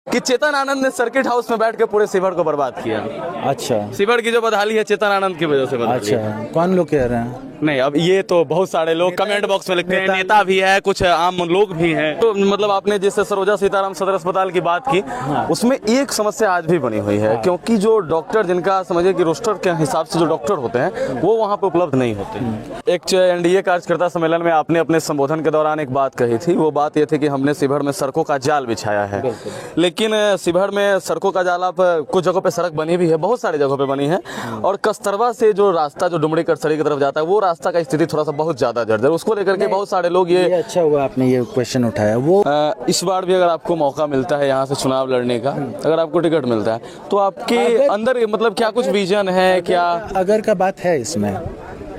कि चेतन आनंद ने circuit house में बैठ के पूरे शिवहर को बर्बाद किया। अच्छा शिवहर की जो बदहाली है चेतन आनंद की वजह से बदहाली है। अच्छा, कौन लोग कह रहे हैं? नहीं, अब ये तो बहुत सारे लोग कमेंट बॉक्स में लिखते हैं, नेता भी है, कुछ आम लोग भी हैं। तो मतलब आपने जैसे सरोजा सीताराम सदर अस्पताल की बात की, उसमें एक समस्या आज भी बनी हुई है, क्योंकि जो डॉक्टर जिनका समझिए कि रोस्टर के हिसाब से जो डॉक्टर होते हैं वो वहाँ पे उपलब्ध नहीं होते। एक एनडीए कार्यकर्ता सम्मेलन में आपने अपने संबोधन के दौरान एक बात कही थी, वो बात ये थी कि हमने शिवहर में सड़कों का जाल बिछाया है। लेकिन शिवहर में सड़कों का जाल, आप कुछ जगहों पे सड़क बनी भी है, बहुत सारी जगहों पे बनी है, और कस्तरवा से जो रास्ता जो डुमरी कटसरी की तरफ जाता है वो रास्ता का स्थिति थोड़ा सा बहुत ज्यादा जर्जर, उसको लेकर के बहुत सारे लोग ये अच्छा हुआ आपने ये क्वेश्चन उठाया। वो इस बार भी अगर आपको मौका मिलता है यहाँ से चुनाव लड़ने का, अगर आपको टिकट मिलता है तो आपके अंदर मतलब क्या कुछ विजन है क्या? अगर का बात है इसमें?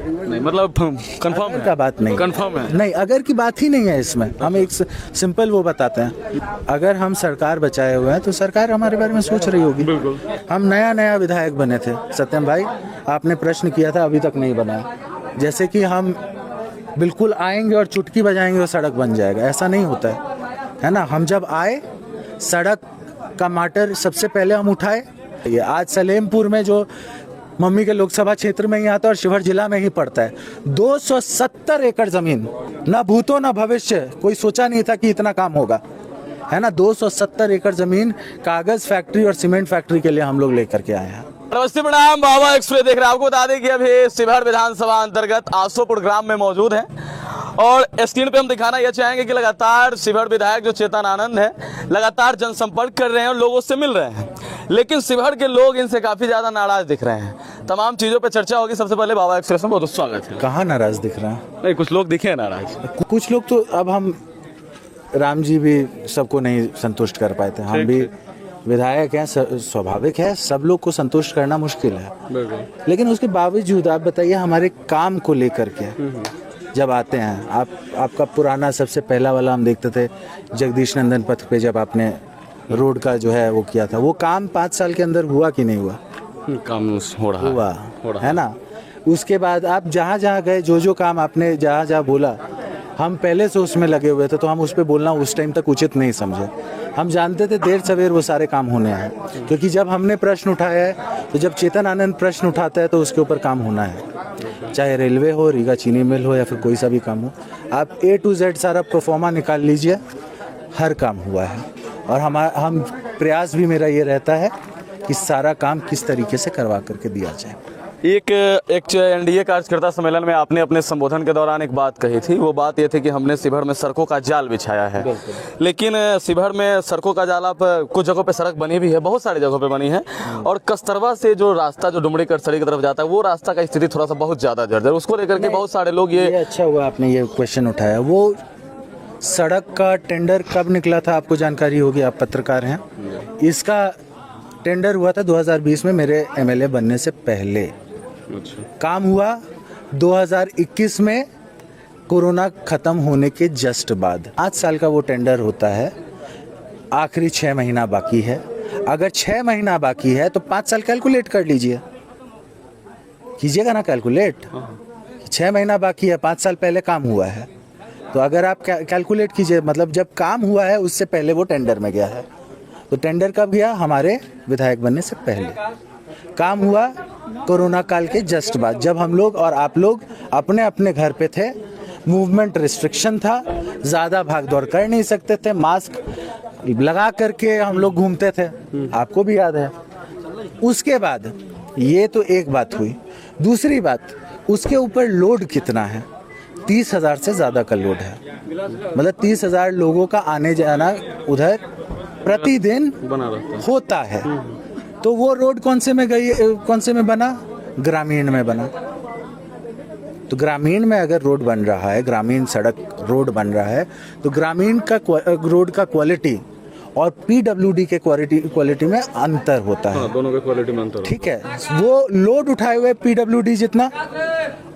नहीं, मतलब कंफर्म का बात नहीं, कंफर्म है नहीं, अगर की बात ही नहीं है इसमें। हम एक सिंपल वो बताते हैं, अगर हम सरकार बचाए हुए हैं तो सरकार हमारे बारे में सोच रही होगी। बिल्कुल। हम नया विधायक बने थे, सत्यम भाई आपने प्रश्न किया था, अभी तक नहीं बना। जैसे कि हम बिल्कुल आएंगे और चुटकी बजाएंगे और सड़क बन जाएगा, ऐसा नहीं होता है ना। हम जब आए सड़क का मैटर सबसे पहले हम उठाए। ये आज सलेमपुर में जो मम्मी के लोकसभा क्षेत्र में ही आता है और शिवहर जिला में ही पड़ता है, 270 एकड़ जमीन, ना भूतो ना भविष्य कोई सोचा नहीं था कि इतना काम होगा, है ना। 270 एकड़ जमीन कागज फैक्ट्री और सीमेंट फैक्ट्री के लिए हम लोग लेकर के आए हैं। नमस्ते, प्रणाम, बाबा एक्सप्रेस देख रहे हैं। आपको बता दें कि अभी शिवहर विधानसभा अंतर्गत आसोपुर ग्राम में मौजूद हैं और स्क्रीन पे हम दिखाना यह चाहेंगे कि लगातार शिवहर विधायक जो चेतन आनंद है लगातार जनसंपर्क कर रहे हैं और लोगों से मिल रहे हैं, लेकिन शिवहर के लोग इनसे काफी ज्यादा नाराज दिख रहे हैं। तमाम चीजों पे चर्चा होगी। सबसे पहले बाबा एक्सप्रेस में बहुत स्वागत है। कहाँ नाराज दिख रहा है? नहीं, कुछ लोग दिखे हैं नाराज। कुछ लोग तो, अब हम राम जी भी सबको नहीं संतुष्ट कर पाए थे, हम भी विधायक हैं, स्वाभाविक है सब लोग को संतुष्ट करना मुश्किल है। लेकिन उसके बावजूद आप बताइए हमारे काम को लेकर के जब आते हैं, आपका पुराना सबसे पहला वाला हम देखते थे जगदीश नंदन पथ पे, जब आपने रोड का जो है वो किया था, वो काम 5 साल के अंदर हुआ कि नहीं हुआ? काम हो रहा है ना। उसके बाद आप जहाँ जहाँ गए, जो काम आपने जहाँ जहाँ बोला, हम पहले से उसमें लगे हुए थे, तो हम उस पर बोलना उस टाइम तक उचित नहीं समझे। हम जानते थे देर सवेर वो सारे काम होने हैं, क्योंकि जब हमने प्रश्न उठाया है, तो जब चेतन आनंद प्रश्न उठाता है तो उसके ऊपर काम होना है, चाहे रेलवे हो, रीगा चीनी मिल हो, या फिर कोई सा भी काम हो। आप A to Z सारा प्रोफॉर्मा निकाल लीजिए, हर काम हुआ है। और हम प्रयास भी मेरा ये रहता है कि सारा काम किस तरीके से करवा करके दिया जाए। एक एनडीए कार्यकर्ता सम्मेलन में आपने अपने संबोधन के दौरान एक बात कही थी, वो बात ये थी कि हमने शिवहर में सड़कों का जाल बिछाया है। लेकिन शिवहर में सड़कों का जाल, आप कुछ जगहों पे सड़क बनी भी है, बहुत सारी जगहों पे बनी है, और कस्तरवा से जो रास्ता जो डुमरी कटसरी की तरफ जाता है वो रास्ता का स्थिति थोड़ा सा बहुत ज्यादा जर्जर, उसको लेकर के बहुत सारे लोग ये अच्छा हुआ आपने ये क्वेश्चन उठाया। वो सड़क का टेंडर कब निकला था आपको जानकारी होगी, आप पत्रकार हैं। इसका टेंडर हुआ था 2020 में, मेरे MLA बनने से पहले। काम हुआ 2021 में, कोरोना खत्म होने के जस्ट बाद। 5 साल का वो टेंडर होता है, आखिरी 6 महीना बाकी है। अगर 6 महीना बाकी है तो 5 साल कैलकुलेट कर लीजिए, कीजिएगा ना कैलकुलेट। 6 महीना बाकी है, 5 साल पहले काम हुआ है, तो अगर आप कैलकुलेट कीजिए, मतलब जब काम हुआ है उससे पहले वो टेंडर में गया है। तो टेंडर कब गया? हमारे विधायक बनने से पहले। काम हुआ कोरोना काल के जस्ट बाद, जब हम लोग और आप लोग अपने अपने घर पे थे, मूवमेंट रिस्ट्रिक्शन था, ज़्यादा भाग दौड़ कर नहीं सकते थे, मास्क लगा करके हम लोग घूमते थे, आपको भी याद है। उसके बाद ये तो एक बात हुई। दूसरी बात, उसके ऊपर लोड कितना है? 30,000 से ज़्यादा का लोड है, मतलब 30,000 लोगों का आने जाना उधर प्रतिदिन होता है। तो वो रोड कौन से में बना? ग्रामीण में बना। तो ग्रामीण में अगर रोड बन रहा है, ग्रामीण सड़क रोड बन रहा है, तो ग्रामीण का रोड का क्वालिटी और PWD के क्वालिटी में अंतर होता है। दोनों के क्वालिटी में अंतर, ठीक है। वो लोड उठाए हुए PWD जितना,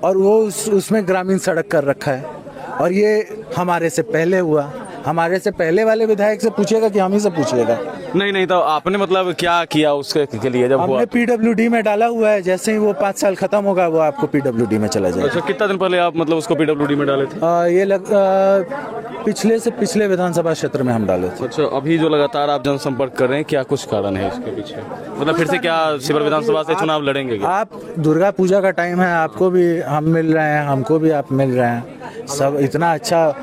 और वो उसमें ग्रामीण सड़क कर रखा है। और ये हमारे से पहले हुआ, हमारे से पहले वाले विधायक से पूछेगा कि हम ही से पूछिएगा। नहीं तो आपने मतलब क्या किया उसके के लिए जब हुआ? हमने पीडब्ल्यूडी में डाला हुआ है, जैसे ही वो 5 साल खत्म होगा वो आपको पीडब्ल्यूडी में चला जाएगा। अच्छा, कितना दिन पहले आप मतलब उसको पीडब्ल्यूडी में डाले थे? पिछले से पिछले विधानसभा क्षेत्र में हम डाले थे। अच्छा, अभी जो लगातार आप जनसंपर्क कर रहे हैं, क्या कुछ कारण है इसके पीछे? मतलब फिर से क्या शिवहर विधानसभा से चुनाव लड़ेंगे क्या? आप दुर्गा पूजा का टाइम है, आपको भी हम मिल रहे हैं, हमको भी आप मिल रहे हैं, सब इतना अच्छा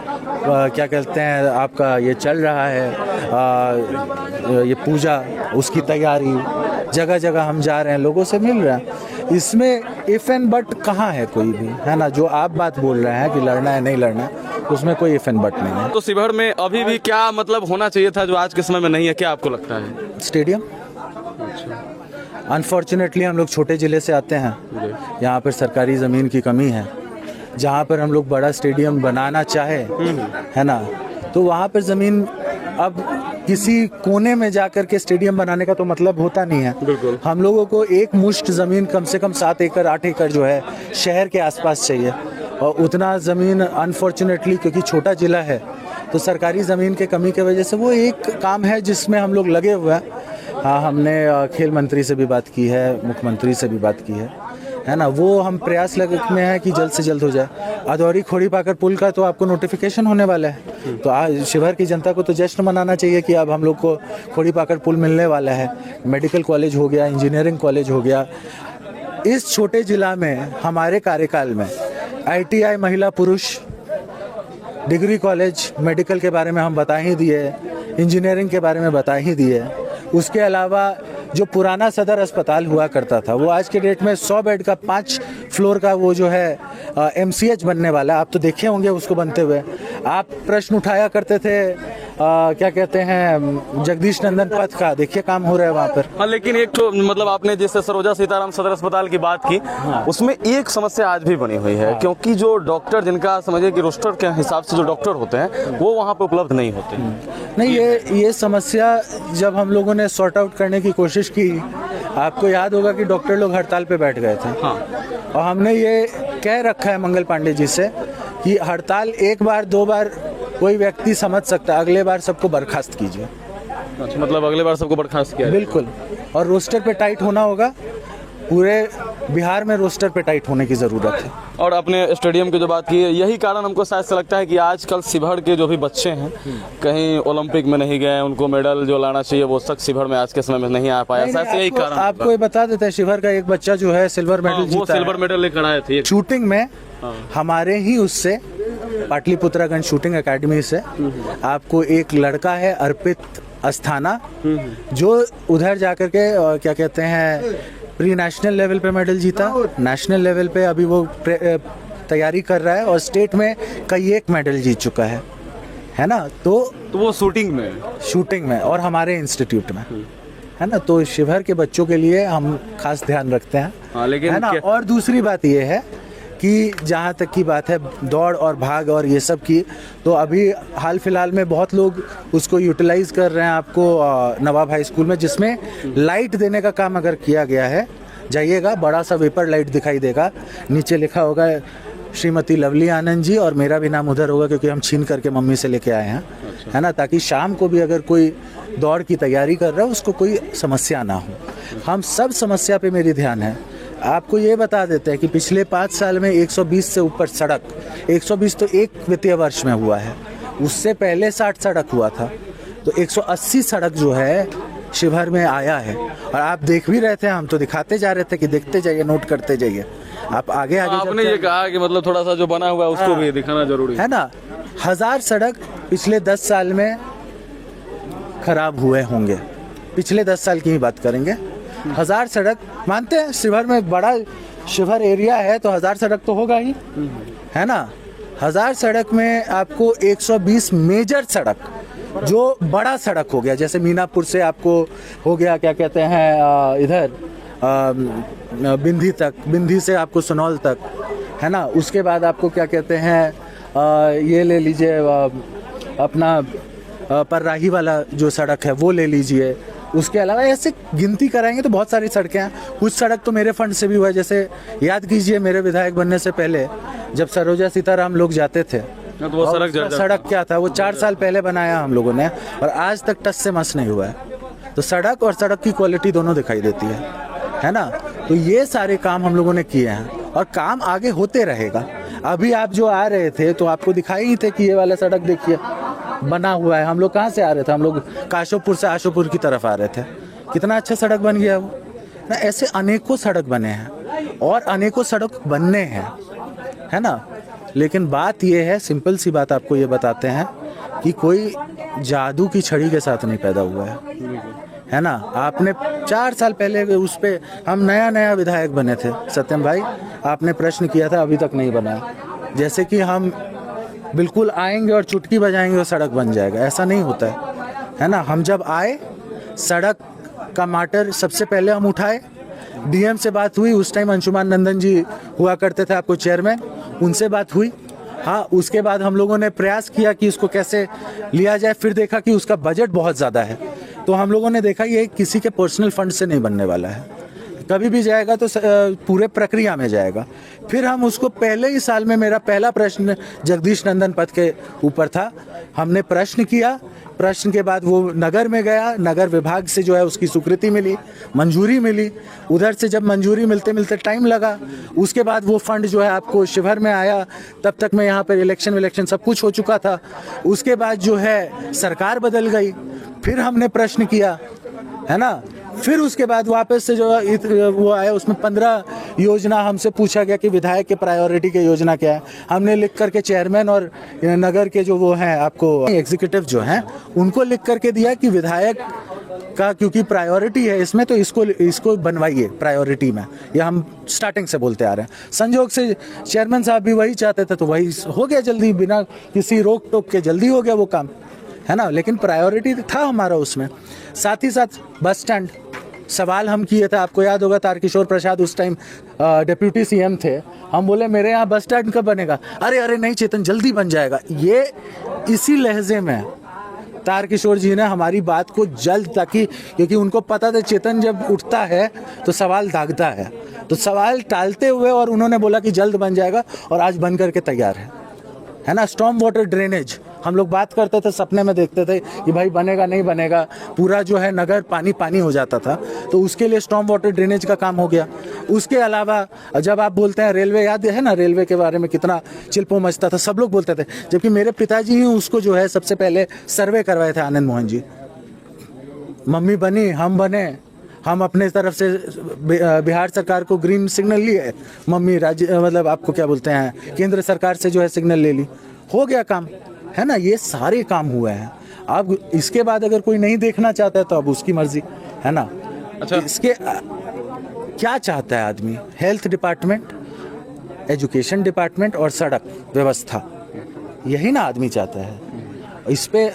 क्या कहते हैं आपका ये चल रहा है, ये पूजा उसकी तैयारी, जगह जगह हम जा रहे हैं, लोगों से मिल रहे हैं। इसमें इफ एंड बट कहाँ है कोई भी, है ना? जो आप बात बोल रहे हैं कि लड़ना है नहीं लड़ना है, उसमें कोई इफ एंड बट नहीं है। तो शिवहर में अभी भी क्या मतलब होना चाहिए था जो आज के समय में नहीं है, क्या आपको लगता है? स्टेडियम। अनफॉर्चुनेटली हम लोग छोटे ज़िले से आते हैं, यहाँ पर सरकारी ज़मीन की कमी है। जहाँ पर हम लोग बड़ा स्टेडियम बनाना चाहे, है ना, तो वहाँ पर ज़मीन अब किसी कोने में जाकर के स्टेडियम बनाने का तो मतलब होता नहीं है। बिल्कुल। हम लोगों को एक मुश्त ज़मीन कम से कम 7 एकड़ 8 एकड़ जो है शहर के आसपास चाहिए, और उतना ज़मीन अनफॉर्चुनेटली क्योंकि छोटा ज़िला है तो सरकारी ज़मीन के कमी की वजह से वो एक काम है जिसमें हम लोग लगे हुए हैं। हाँ, हमने खेल मंत्री से भी बात की है, मुख्यमंत्री से भी बात की है ना, वो हम प्रयास लगे में है कि जल्द से जल्द हो जाए। अदौरी खोड़ी पाकर पुल का तो आपको नोटिफिकेशन होने वाला है, तो आज शिवहर की जनता को तो जश्न मनाना चाहिए कि अब हम लोग को खोड़ी पाकर पुल मिलने वाला है। मेडिकल कॉलेज हो गया, इंजीनियरिंग कॉलेज हो गया। इस छोटे जिला में हमारे कार्यकाल में ITI महिला पुरुष डिग्री कॉलेज, मेडिकल के बारे में हम बता ही दिए, इंजीनियरिंग के बारे में बता ही दिए। उसके अलावा जो पुराना सदर अस्पताल हुआ करता था वो आज के डेट में 100 बेड का 5 फ्लोर का वो जो है MCH बनने वाला है। आप तो देखे होंगे उसको बनते हुए। आप प्रश्न उठाया करते थे क्या कहते हैं जगदीश नंदन पथ का, देखिए काम हो रहा है वहाँ पर। हाँ, लेकिन एक तो मतलब आपने जैसे सरोजा सीताराम सदर अस्पताल की बात की, उसमें एक समस्या आज भी बनी हुई है, क्योंकि जो डॉक्टर जिनका समझिए कि रोस्टर के हिसाब से जो डॉक्टर होते हैं वो वहाँ पे उपलब्ध नहीं होते। नहीं, ये समस्या जब हम लोगों ने सॉर्ट आउट करने की कोशिश की, आपको याद होगा कि डॉक्टर लोग हड़ताल पे बैठ गए थे। हाँ। और हमने ये कह रखा है मंगल पांडे जी से कि हड़ताल एक बार 2 बार कोई व्यक्ति समझ सकता है, अगले बार सबको बर्खास्त कीजिए। अच्छा, मतलब अगले बार सबको बर्खास्त किया? बिल्कुल। और रोस्टर पे टाइट होना होगा, पूरे बिहार में रोस्टर पे टाइट होने की ज़रूरत है। और अपने स्टेडियम की जो बात की है, यही कारण हमको शायद से लगता है कि आजकल शिवहर के जो भी बच्चे हैं कहीं ओलंपिक में नहीं गए, उनको मेडल जो लाना चाहिए वो तक शिवहर में आज के समय में नहीं आ पाया। शायद से यही कारण आपको ये बता देते हैं, शिवहर का एक बच्चा जो है सिल्वर मेडल जीता, वो सिल्वर मेडल लेकर आए थे शूटिंग में। हमारे ही उससे पाटलिपुत्रागंज शूटिंग एकेडमी से आपको एक लड़का है अर्पित अस्थाना, जो उधर जाकर के क्या कहते हैं प्री नेशनल लेवल पे मेडल जीता, नेशनल लेवल पे अभी वो तैयारी कर रहा है और स्टेट में कई एक मेडल जीत चुका है ना। तो वो शूटिंग में और हमारे इंस्टीट्यूट में, है ना। तो शिवहर के बच्चों के लिए हम खास ध्यान रखते हैं। हाँ, लेकिन है ना। और दूसरी बात ये है कि जहाँ तक की बात है दौड़ और भाग और ये सब की, तो अभी हाल फिलहाल में बहुत लोग उसको यूटिलाइज कर रहे हैं। आपको नवाब हाई स्कूल में, जिसमें लाइट देने का काम अगर किया गया है, जाइएगा, बड़ा सा वेपर लाइट दिखाई देगा, नीचे लिखा होगा श्रीमती लवली आनंद जी, और मेरा भी नाम उधर होगा क्योंकि हम छीन करके मम्मी से लेके आए हैं। अच्छा। है ना, ताकि शाम को भी अगर कोई दौड़ की तैयारी कर रहा है उसको कोई समस्या ना हो। हम सब समस्या पे मेरी ध्यान है। आपको ये बता देते हैं कि पिछले 5 साल में 120 से ऊपर सड़क, 120 तो एक वित्तीय वर्ष में हुआ है, उससे पहले 60 सड़क हुआ था, तो 180 सड़क जो है शिवहर में आया है। और आप देख भी रहे थे, हम तो दिखाते जा रहे थे कि देखते जाइए, नोट करते जाइए। आप आगे आपने ये कहा कि मतलब थोड़ा सा जो बना हुआ है उसको भी दिखाना जरूरी है ना। 1000 सड़क पिछले 10 साल में खराब हुए होंगे, पिछले 10 साल की ही बात करेंगे। 1000 सड़क मानते हैं, शिवहर में बड़ा शिवहर एरिया है तो 1000 सड़क तो होगा ही, है ना। 1000 सड़क में आपको 120 मेजर सड़क, जो बड़ा सड़क हो गया, जैसे मीनापुर से आपको हो गया क्या कहते हैं इधर बिंदी तक, बिंदी से आपको सुनौल तक, है ना। उसके बाद आपको क्या कहते हैं ये ले लीजिए अपना पर्राही वाला जो सड़क है वो ले लीजिए। उसके अलावा ऐसे गिनती कराएंगे तो बहुत सारी सड़कें हैं। कुछ सड़क तो मेरे फंड से भी हुआ है, जैसे याद कीजिए मेरे विधायक बनने से पहले जब सरोजा सीताराम लोग जाते थे तो वो और सड़क उसका जर्जर सड़क क्या था, वो 4 साल पहले बनाया हम लोगों ने और आज तक टस से मस नहीं हुआ है। तो सड़क और सड़क की क्वालिटी दोनों दिखाई देती है ना। तो ये सारे काम हम लोगों ने किए हैं और काम आगे होते रहेगा। अभी आप जो आ रहे थे तो आपको दिखाई ही थे कि ये वाला सड़क देखिए बना हुआ है। हम लोग कहाँ से आ रहे थे, हम लोग काशोपुर से आशोपुर की तरफ आ रहे थे। कितना अच्छा सड़क बन गया वो ना। ऐसे अनेकों सड़क बने हैं और अनेकों सड़क बनने हैं, है ना। लेकिन बात ये है, सिंपल सी बात आपको ये बताते हैं कि कोई जादू की छड़ी के साथ नहीं पैदा हुआ है ना। आपने 4 साल पहले उस पे हम नया विधायक बने थे सत्यम भाई, आपने प्रश्न किया था, अभी तक नहीं बना। जैसे कि हम बिल्कुल आएंगे और चुटकी बजाएंगे और सड़क बन जाएगा, ऐसा नहीं होता है ना। हम जब आए सड़क का मैटर सबसे पहले हम उठाए, डीएम से बात हुई, उस टाइम अंशुमान नंदन जी हुआ करते थे आपको चेयरमैन, उनसे बात हुई। हाँ, उसके बाद हम लोगों ने प्रयास किया कि इसको कैसे लिया जाए। फिर देखा कि उसका बजट बहुत ज़्यादा है, तो हम लोगों ने देखा ये किसी के पर्सनल फंड से नहीं बनने वाला है। कभी भी जाएगा तो पूरे प्रक्रिया में जाएगा। फिर हम उसको पहले ही साल में, मेरा पहला प्रश्न जगदीश नंदन पथ के ऊपर था, हमने प्रश्न किया। प्रश्न के बाद वो नगर में गया, नगर विभाग से जो है उसकी स्वीकृति मिली, मंजूरी मिली। उधर से जब मंजूरी मिलते मिलते टाइम लगा, उसके बाद वो फंड जो है आपको शिवहर में आया। तब तक मैं यहाँ पर इलेक्शन सब कुछ हो चुका था। उसके बाद जो है सरकार बदल गई, फिर हमने प्रश्न किया, है ना। फिर उसके बाद वापस से जो वो आया, उसमें 15 योजना हमसे पूछा गया कि विधायक के प्रायोरिटी के योजना क्या है। हमने लिख करके चेयरमैन और नगर के जो वो हैं आपको एग्जीक्यूटिव जो हैं उनको लिख करके दिया कि विधायक का क्योंकि प्रायोरिटी है इसमें, तो इसको बनवाइए प्रायोरिटी में। ये हम स्टार्टिंग से बोलते आ रहे हैं। संजोग से चेयरमैन साहब भी वही चाहते थे, तो वही हो गया जल्दी, बिना किसी रोक टोक के जल्दी हो गया वो काम, है ना। लेकिन प्रायोरिटी था हमारा उसमें। साथ ही साथ बस स्टैंड सवाल हम किए थे, आपको याद होगा, तारकिशोर प्रसाद उस टाइम डिप्यूटी सीएम थे। हम बोले मेरे यहाँ बस स्टैंड कब बनेगा? अरे नहीं चेतन, जल्दी बन जाएगा। ये इसी लहजे में तारकिशोर जी ने हमारी बात को जल्द, ताकि क्योंकि उनको पता था चेतन जब उठता है तो सवाल दागता है, तो सवाल टालते हुए और उन्होंने बोला कि जल्द बन जाएगा और आज बन करके तैयार है ना। स्टॉर्म वाटर ड्रेनेज हम लोग बात करते थे, सपने में देखते थे कि भाई बनेगा नहीं बनेगा, पूरा जो है नगर पानी हो जाता था। तो उसके लिए स्टॉर्म वाटर ड्रेनेज का काम हो गया। उसके अलावा जब आप बोलते हैं रेलवे, याद है ना रेलवे के बारे में कितना चिल्पो मचता था, सब लोग बोलते थे। जबकि मेरे पिताजी ही उसको जो है सबसे पहले सर्वे करवाए थे, आनंद मोहन जी। मम्मी बनी, हम बने, हम अपने तरफ से बिहार सरकार को ग्रीन सिग्नल लिए, मम्मी राज्य मतलब आपको क्या बोलते हैं केंद्र सरकार से जो है सिग्नल ले ली, हो गया काम, है ना। ये सारे काम हुए हैं। अब इसके बाद अगर कोई नहीं देखना चाहता है तो अब उसकी मर्जी, है ना। अच्छा, इसके क्या चाहता है आदमी? हेल्थ डिपार्टमेंट, एजुकेशन डिपार्टमेंट और सड़क व्यवस्था, यही ना आदमी चाहता है। इस पे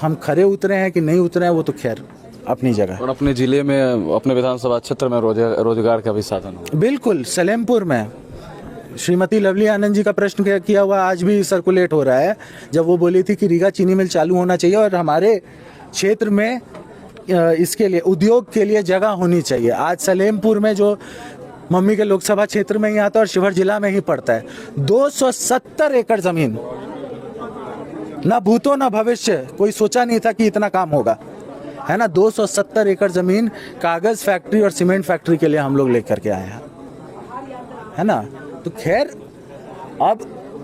हम खरे उतरे हैं कि नहीं उतरे हैं वो तो खैर अपनी जगह। और अपने जिले में, अपने विधानसभा क्षेत्र में रोजगार का भी साधन हो। बिल्कुल, सलेमपुर में श्रीमती लवली आनंद जी का प्रश्न किया हुआ आज भी सर्कुलेट हो रहा है, जब वो बोली थी कि रीगा चीनी मिल चालू होना चाहिए और हमारे क्षेत्र में इसके लिए उद्योग के लिए जगह होनी चाहिए। आज सलेमपुर में जो मम्मी के लोकसभा क्षेत्र में ही आता है और शिवहर जिला में ही पड़ता है, 270 एकड़ जमीन, ना भूतो ना भविष्य, कोई सोचा नहीं था कि इतना काम होगा, है ना। 270 एकड़ जमीन कागज फैक्ट्री और सीमेंट फैक्ट्री के लिए हम लोग लेकर के आए हैं, है ना। तो खैर अब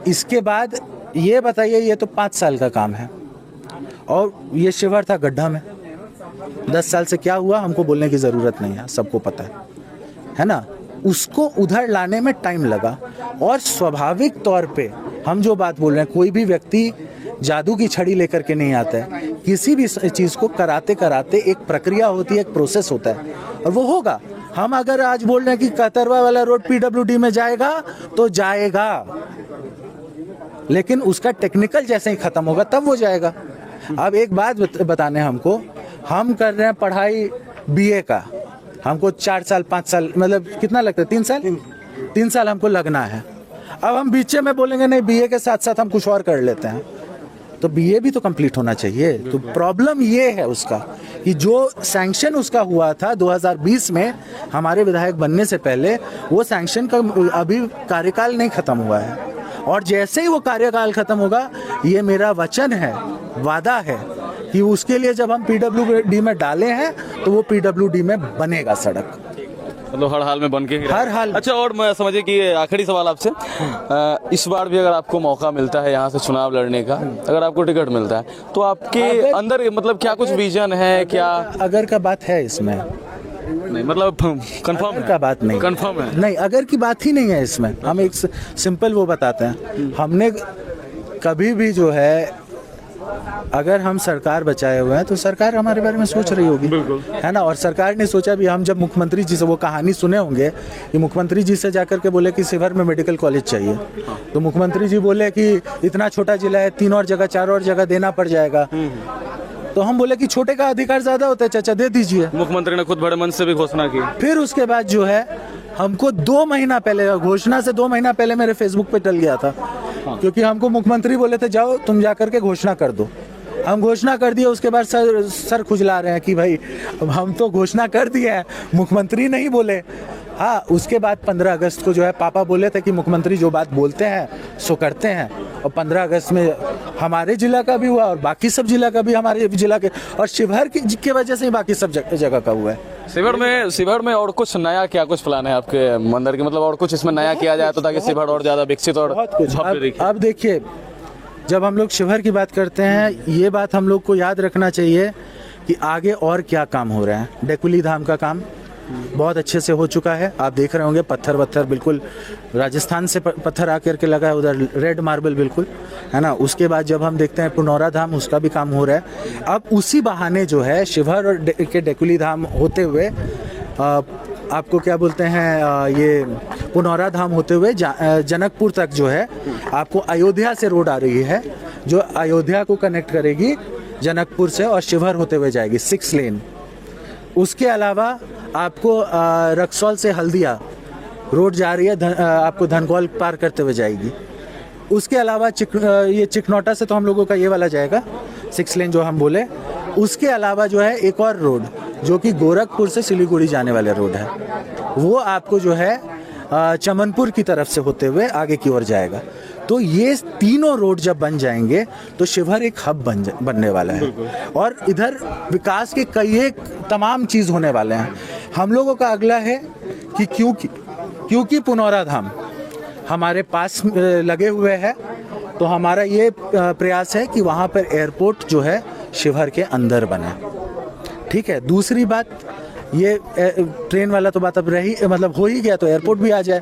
इसके बाद ये बताइए, ये तो 5 साल का काम है और ये शिवहर था गड्ढा में। 10 साल से क्या हुआ हमको बोलने की जरूरत नहीं है, सबको पता है ना। उसको उधर लाने में टाइम लगा और स्वाभाविक तौर पे हम जो बात बोल रहे हैं, कोई भी व्यक्ति जादू की छड़ी लेकर के नहीं आता है। किसी भी चीज को कराते कराते एक प्रक्रिया होती है, एक प्रोसेस होता है और वो होगा। हम अगर आज बोल रहे हैं कि कतरवा वाला रोड पीडब्ल्यूडी में जाएगा तो जाएगा, लेकिन उसका टेक्निकल जैसे ही खत्म होगा तब वो जाएगा। अब एक बात बताने हमको, हम कर रहे हैं पढ़ाई बीए का, हमको 4 साल 5 साल मतलब कितना लगता है, 3 साल हमको लगना है। अब हम बीचे में बोलेंगे नहीं बीए के साथ साथ हम कुछ और कर लेते हैं, तो बीए भी तो कंप्लीट होना चाहिए। तो प्रॉब्लम ये है उसका कि जो सैंक्शन उसका हुआ था 2020 में हमारे विधायक बनने से पहले, वो सैंक्शन का अभी कार्यकाल नहीं खत्म हुआ है और जैसे ही वो कार्यकाल खत्म होगा, ये मेरा वचन है, वादा है कि उसके लिए जब हम पीडब्ल्यूडी में डाले हैं तो वो पीडब्ल्यूडी में बनेगा सड़क, मतलब हर हाल में बन के ही हर हाल। अच्छा, और मैं समझिए कि आखिरी सवाल आपसे, इस बार भी अगर आपको मौका मिलता है यहाँ से चुनाव लड़ने का, अगर आपको टिकट मिलता है तो आपके अंदर मतलब क्या कुछ विजन है क्या? अगर का बात है इसमें नहीं, मतलब कंफर्म का बात नहीं, कंफर्म है नहीं, अगर की बात ही नहीं है इसमें। हम एक सिंपल वो बताते हैं, हमने कभी भी जो है, अगर हम सरकार बचाए हुए हैं तो सरकार हमारे बारे में सोच रही होगी, है ना। और सरकार ने सोचा भी, हम जब मुख्यमंत्री जी से वो कहानी सुने होंगे कि मुख्यमंत्री जी से जाकर के बोले कि शिवहर में मेडिकल कॉलेज चाहिए, तो मुख्यमंत्री जी बोले कि इतना छोटा जिला है, 3 और जगह 4 और जगह देना पड़ जाएगा। तो हम बोले कि छोटे का अधिकार ज्यादा होता है चाचा, दे दीजिए। मुख्यमंत्री ने खुद बड़े मन से भी घोषणा की। फिर उसके बाद जो है, हमको 2 महीना पहले, घोषणा से 2 महीना पहले मेरे फेसबुक पे डल गया था, क्योंकि हमको मुख्यमंत्री बोले थे जाओ तुम जाकर के घोषणा कर दो। हम घोषणा कर दिए, उसके बाद सर खुजला रहे हैं कि भाई हम तो घोषणा कर दिए हैं, मुख्यमंत्री नहीं बोले। हाँ, उसके बाद 15 अगस्त को जो है पापा बोले थे कि मुख्यमंत्री जो बात बोलते हैं सो करते हैं, और 15 अगस्त में हमारे जिला का भी हुआ और बाकी सब जिला का भी, हमारे जिला के और शिवहर की वजह से ही बाकी सब जगह का हुआ है। शिवहर में और कुछ नया क्या कुछ प्लान है आपके अंदर की, मतलब और कुछ इसमें नया किया जाए तो ताकि शिवहर और ज्यादा विकसित और बहुत कुछ। अब देखिए, जब हम लोग शिवहर की बात करते हैं, ये बात हम लोग को याद रखना चाहिए कि आगे और क्या काम हो रहा है। डेकुली धाम का काम बहुत अच्छे से हो चुका है, आप देख रहे होंगे, पत्थर बिल्कुल राजस्थान से पत्थर आकर के लगा है, उधर रेड मार्बल बिल्कुल, है ना। उसके बाद जब हम देखते हैं पुनौरा धाम, उसका भी काम हो रहा है। अब उसी बहाने जो है शिवहर और के डेकुली धाम होते हुए आपको क्या बोलते हैं, ये पुनौरा धाम होते हुए जनकपुर तक जो है आपको अयोध्या से रोड आ रही है, जो अयोध्या को कनेक्ट करेगी जनकपुर से और शिवहर होते हुए जाएगी 6 लेन। उसके अलावा आपको रक्सौल से हल्दिया रोड जा रही है, आपको धनगौल पार करते हुए जाएगी। उसके अलावा ये चिकनौटा से तो हम लोगों का ये वाला जाएगा 6 लेन जो हम बोले। उसके अलावा जो है एक और रोड जो कि गोरखपुर से सिलीगुड़ी जाने वाले रोड है, वो आपको जो है चमनपुर की तरफ से होते हुए आगे की ओर जाएगा। तो ये तीनों रोड जब बन जाएंगे तो शिवहर एक हब बनने वाला है, और इधर विकास के कई एक तमाम चीज़ होने वाले हैं। हम लोगों का अगला है कि क्योंकि पुनौरा धाम हमारे पास लगे हुए है, तो हमारा ये प्रयास है कि वहाँ पर एयरपोर्ट जो है शिवहर के अंदर बने। ठीक है, दूसरी बात, ये ट्रेन वाला तो बात अब रही, मतलब हो ही गया, तो एयरपोर्ट भी आ जाए,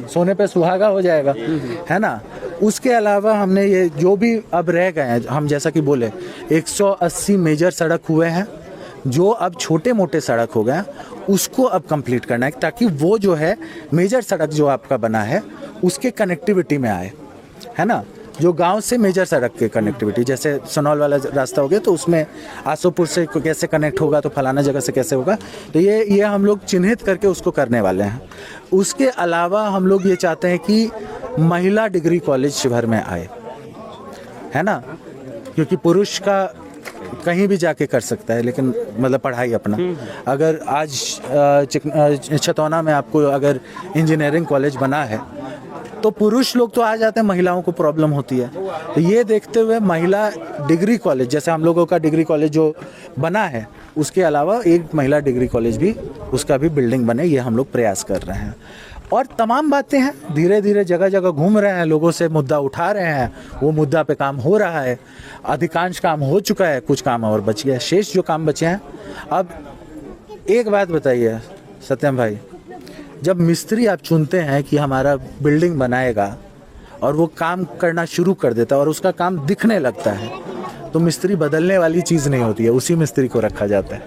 सोने पे सुहागा हो जाएगा, है ना। उसके अलावा हमने ये जो भी अब रह गए हैं, हम जैसा कि बोले 180 मेजर सड़क हुए हैं, जो अब छोटे मोटे सड़क हो गए, उसको अब कंप्लीट करना है, ताकि वो जो है मेजर सड़क जो आपका बना है उसके कनेक्टिविटी में आए, है ना। जो गांव से मेजर सड़क के कनेक्टिविटी, जैसे सनौल वाला रास्ता हो गया तो उसमें आसोपुर से कैसे कनेक्ट होगा, तो फलाना जगह से कैसे होगा, तो ये हम लोग चिन्हित करके उसको करने वाले हैं। उसके अलावा हम लोग ये चाहते हैं कि महिला डिग्री कॉलेज शिवहर में आए, है ना, क्योंकि पुरुष का कहीं भी जाके कर सकता है, लेकिन मतलब पढ़ाई अपना, अगर आज छतौना में आपको अगर इंजीनियरिंग कॉलेज बना है तो पुरुष लोग तो आ जाते हैं, महिलाओं को प्रॉब्लम होती है। तो ये देखते हुए महिला डिग्री कॉलेज, जैसे हम लोगों का डिग्री कॉलेज जो बना है, उसके अलावा एक महिला डिग्री कॉलेज भी, उसका भी बिल्डिंग बने, ये हम लोग प्रयास कर रहे हैं। और तमाम बातें हैं, धीरे धीरे जगह जगह घूम रहे हैं, लोगों से मुद्दा उठा रहे हैं, वो मुद्दा पे काम हो रहा है। अधिकांश काम हो चुका है, कुछ काम और बच गया, शेष जो काम बचे हैं। अब एक बात बताइए सत्यम भाई, जब मिस्त्री आप चुनते हैं कि हमारा बिल्डिंग बनाएगा और वो काम करना शुरू कर देता है और उसका काम दिखने लगता है, तो मिस्त्री बदलने वाली चीज़ नहीं होती है, उसी मिस्त्री को रखा जाता है।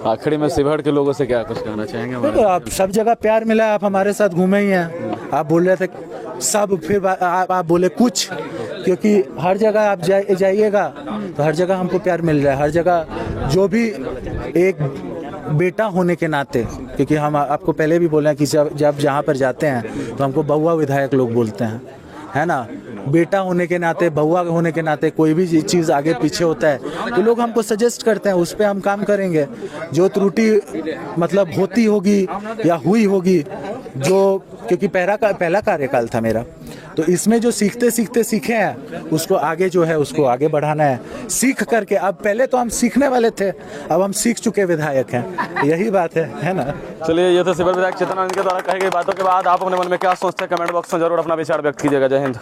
आखिरी में शिवहर के लोगों से क्या कुछ कहना चाहेंगे? देखो, आप सब जगह प्यार मिला, आप हमारे साथ घूमे ही हैं, आप बोल रहे थे सब, फिर आप बोले कुछ, क्योंकि हर जगह आप जाइएगा तो हर जगह हमको प्यार मिल रहा है, हर जगह जो भी एक बेटा होने के नाते, क्योंकि हम आपको पहले भी बोले कि जब जहाँ पर जाते हैं तो हमको बउआ विधायक लोग बोलते हैं, है ना। बेटा होने के नाते, बउआ होने के नाते, कोई भी चीज़ आगे पीछे होता है तो लोग हमको सजेस्ट करते हैं, उस पर हम काम करेंगे। जो त्रुटि मतलब होती होगी या हुई होगी, जो क्योंकि पहला कार्यकाल था मेरा, तो इसमें जो सीखते सीखते सीखे हैं उसको आगे जो है उसको आगे बढ़ाना है, सीख करके। अब पहले तो हम सीखने वाले थे, अब हम सीख चुके विधायक हैं, यही बात है ना। चलिए, ये तो सिविल विधायक चेतन आनंद के द्वारा कही गई बातों के बाद आप अपने मन में क्या सोचते हैं, कमेंट बॉक्स में जरूर अपना विचार व्यक्त कीजिएगा। जय हिंद।